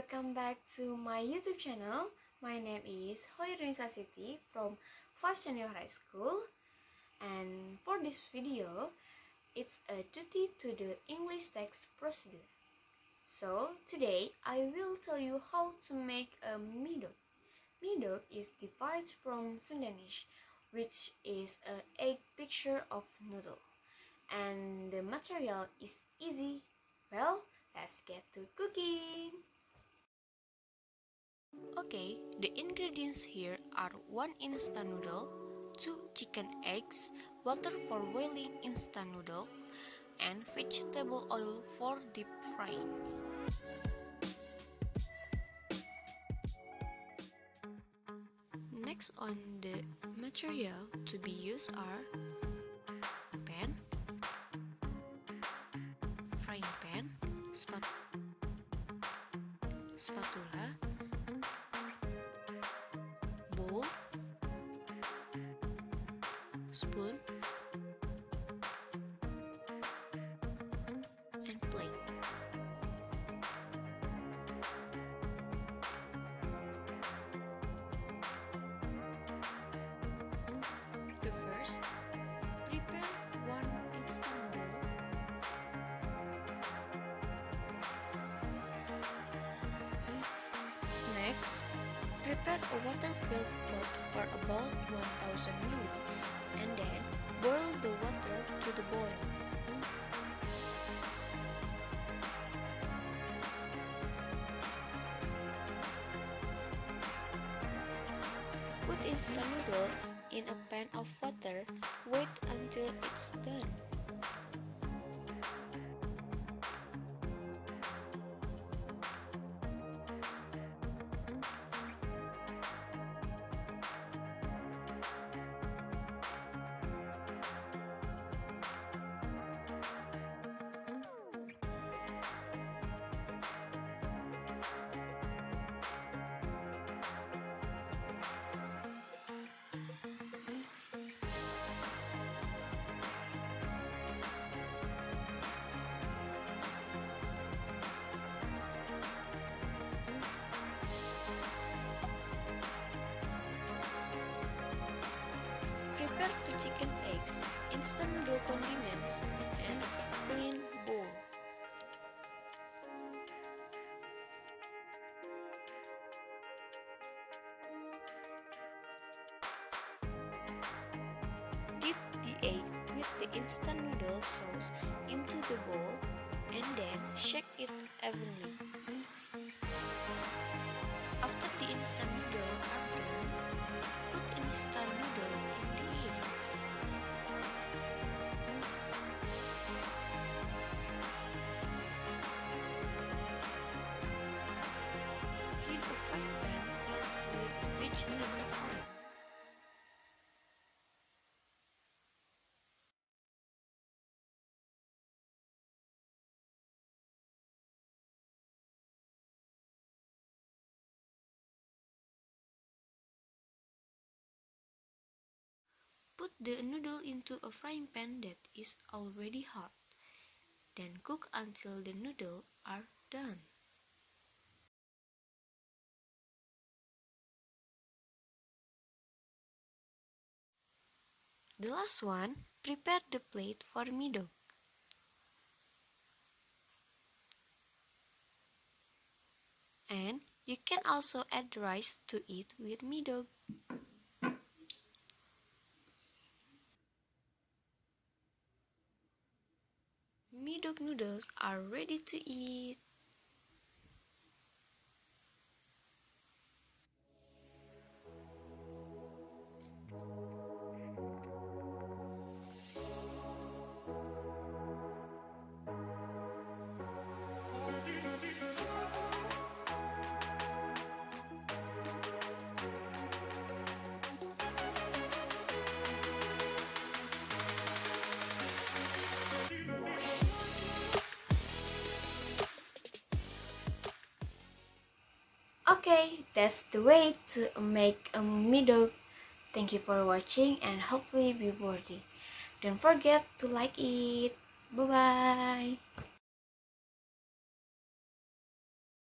welcome back to my YouTube channel. My name is Khoirunnisa Siti from 5 Senior High School, and for this video, it's a duty to the English text procedure. So today I will tell you how to make a miedog. Miedog is devised from Sundanese, which is an egg picture of noodle, and the material is easy. Well, let's get to cooking. Okay, the ingredients here are 1 instant noodle, 2 chicken eggs, water for boiling instant noodle, and vegetable oil for deep frying. Next on the material to be used are pan, frying pan, spatula, bowl, spoon, and plate. The first, prepare 1 instant noodle. Next, prepare a water-filled pot for about 1000 ml and then boil the water to the boil. Put instant noodle in a pan of water. Wait until it's done. Prepare 2 chicken eggs, instant noodle condiments, and a clean bowl. Dip the egg with the instant noodle sauce into the bowl and then shake it evenly. After the instant noodle are done, put instant noodle in the eggs. Heat a frying pan filled with vegetable oil. Put the noodle into a frying pan that is already hot. Then cook until the noodles are done. The last one, prepare the plate for miedog. And you can also add rice to eat with miedog. Miedog noodles are ready to eat. Okay, that's the way to make a miedog. Thank you for watching and hopefully be worthy. Don't forget to like it.